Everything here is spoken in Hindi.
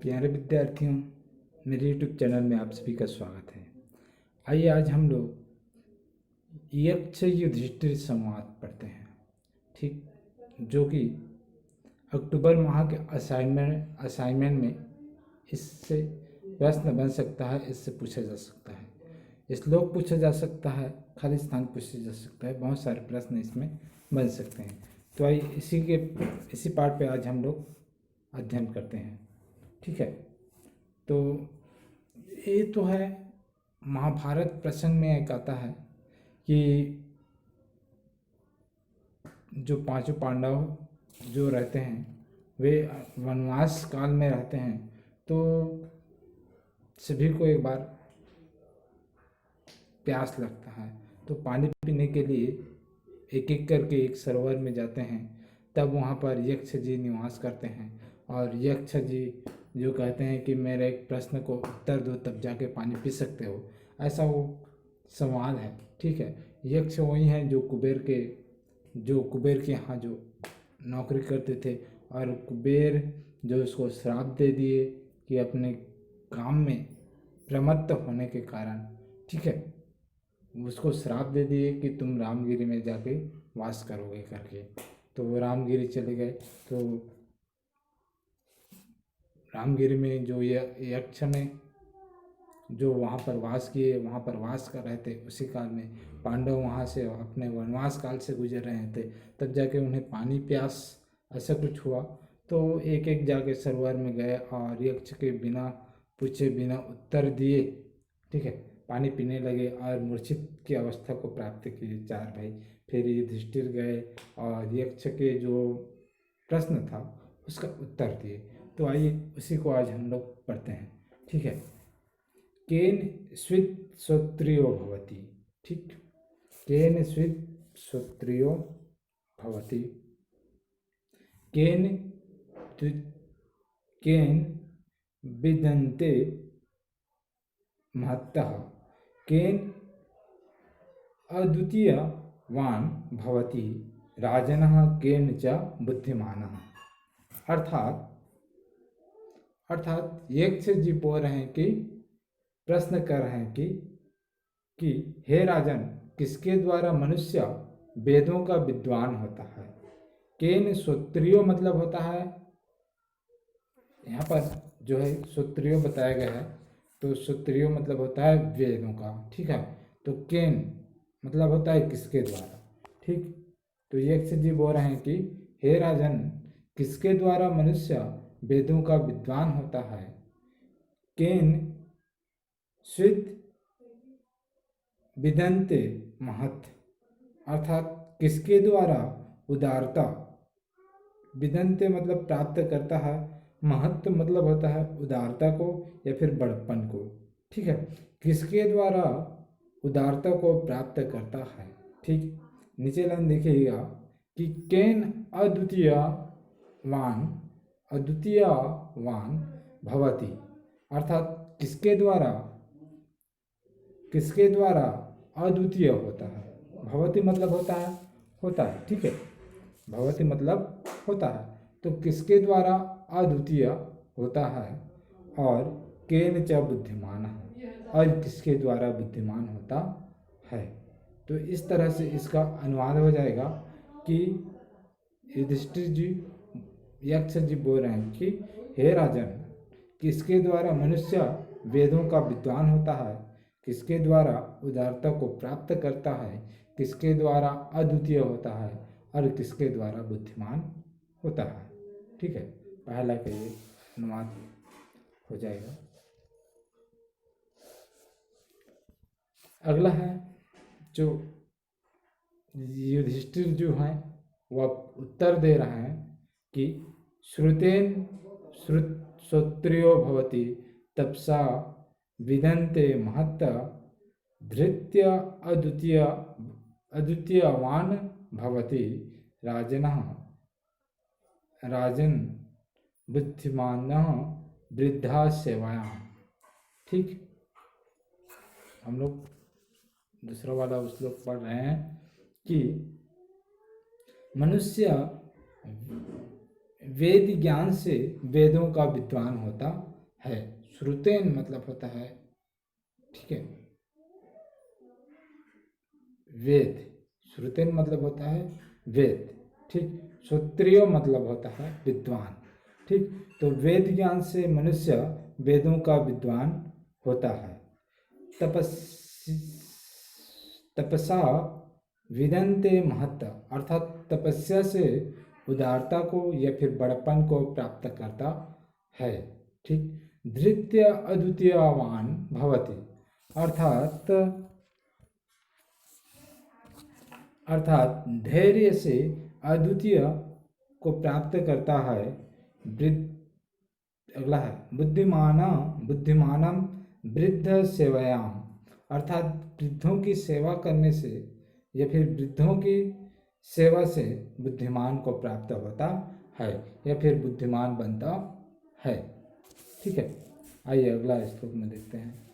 प्यारे विद्यार्थियों, मेरे YouTube चैनल में आप सभी का स्वागत है। आइए आज हम लोग यक्ष युधिष्ठिर संवाद पढ़ते हैं। ठीक, जो कि अक्टूबर माह के असाइनमेंट में इससे प्रश्न बन सकता है, इससे पूछा जा सकता है, श्लोक पूछा जा सकता है, खाली स्थान पूछा जा सकता है, बहुत सारे प्रश्न इसमें बन सकते हैं। तो आइए इसी पार्ट पे आज हम लोग अध्ययन करते हैं। ठीक है, तो ये तो है, महाभारत प्रसंग में एक आता है कि जो पांचों पांडव जो रहते हैं वे वनवास काल में रहते हैं। तो सभी को एक बार प्यास लगता है, तो पानी पीने के लिए एक एक करके एक सरोवर में जाते हैं। तब वहाँ पर यक्ष जी निवास करते हैं और यक्ष जी जो कहते हैं कि मेरे एक प्रश्न को उत्तर दो तब जाके पानी पी सकते हो, ऐसा वो सवाल है। ठीक है, यक्ष वही हैं जो कुबेर के यहाँ जो नौकरी करते थे, और कुबेर जो उसको श्राप दे दिए कि अपने काम में प्रमत्त होने के कारण, ठीक है, उसको श्राप दे दिए कि तुम रामगिरी में जाके वास करोगे करके। तो वो रामगिरी चले गए। तो रामगिरी में जो यक्ष ने जो वहाँ पर वास किए, वहाँ पर वास कर रहे थे, उसी काल में पांडव वहाँ से अपने वनवास काल से गुजर रहे थे। तब जाके उन्हें पानी प्यास ऐसा कुछ हुआ। तो एक एक जाके सरोवर में गए और यक्ष के बिना पूछे बिना उत्तर दिए, ठीक है, पानी पीने लगे और मूर्छित की अवस्था को प्राप्त किए चार भाई। फिर युधिष्ठिर गए और यक्ष के जो प्रश्न था उसका उत्तर दिए। तो आइए उसी को आज हम लोग पढ़ते हैं। ठीक है, केन स्वित् श्रोत्रियो भवति। ठीक, केन स्वित् श्रोत्रियो भवति, केन केन विदन्ते महत्तः, केन अद्वितीयवान् भवति राजनः, केन च बुद्धिमानः। अर्थात यक्ष जी बोल रहे हैं कि प्रश्न कर रहे हैं कि हे राजन, किसके द्वारा मनुष्य वेदों का विद्वान होता है। केन श्रोत्रियो मतलब होता है, यहाँ पर जो है श्रोत्रियो बताया गया है, तो श्रोत्रियो मतलब होता है वेदों का। ठीक है, तो केन मतलब होता है किसके द्वारा। ठीक, तो यक्ष जी बोल रहे हैं कि हे राजन, किसके द्वारा मनुष्य वेदों का विद्वान होता है। केन स्वित् विदन्ते महत्, अर्थात किसके द्वारा उदारता, विदन्ते मतलब प्राप्त करता है, महत्व मतलब होता है उदारता को या फिर बड़प्पन को। ठीक है, किसके द्वारा उदारता को प्राप्त करता है। ठीक, नीचे लाइन देखिएगा कि केन अद्वितीयवान भवति, अर्थात किसके द्वारा अद्वितीय होता है। भवति मतलब होता है। ठीक है, भवति मतलब होता है, तो किसके द्वारा अद्वितीय होता है, और केन च बुद्धिमान है, और किसके द्वारा बुद्धिमान होता है। तो इस तरह से इसका अनुवाद हो जाएगा कि युधिष्ठिर जी यक्ष जी बोल रहे हैं कि हे राजन, किसके द्वारा मनुष्य वेदों का विद्वान होता है, किसके द्वारा उदारता को प्राप्त करता है, किसके द्वारा अद्वितीय होता है, और किसके द्वारा बुद्धिमान होता है। ठीक है, पहला का ये अनुवाद हो जाएगा। अगला है जो युधिष्ठिर जो हैं वह उत्तर दे रहे हैं कि श्रोत्रियो भवति तपसा विदन्ते महत्त धृत्य अद्वितीयवान् भवति राजन बुद्धिमानः वृद्धा सेवायां। ठीक, हम लोग दूसरा वाला श्लोक पढ़ रहे हैं कि मनुष्य वेद ज्ञान से वेदों का विद्वान होता है। श्रुतेन मतलब होता है, ठीक है, वेद। श्रुतेन मतलब होता है वेद, ठीक। श्रोत्रिय मतलब होता है विद्वान, ठीक। तो वेद ज्ञान से मनुष्य वेदों का विद्वान होता है। तपसा विदन्ते महत्ता, अर्थात तपस्या से उदारता को या फिर बड़पन को प्राप्त करता है, ठीक। धृत्य अद्वितीयवान भवति, अर्थात अर्थात धैर्य से अद्वितीय को प्राप्त करता है। अगला है बुद्धिमानम वृद्ध सेवायाम, अर्थात वृद्धों की सेवा करने से या फिर वृद्धों की सेवा से बुद्धिमान को प्राप्त होता है या फिर बुद्धिमान बनता है, ठीक है। आइए अगला श्लोक में देखते हैं।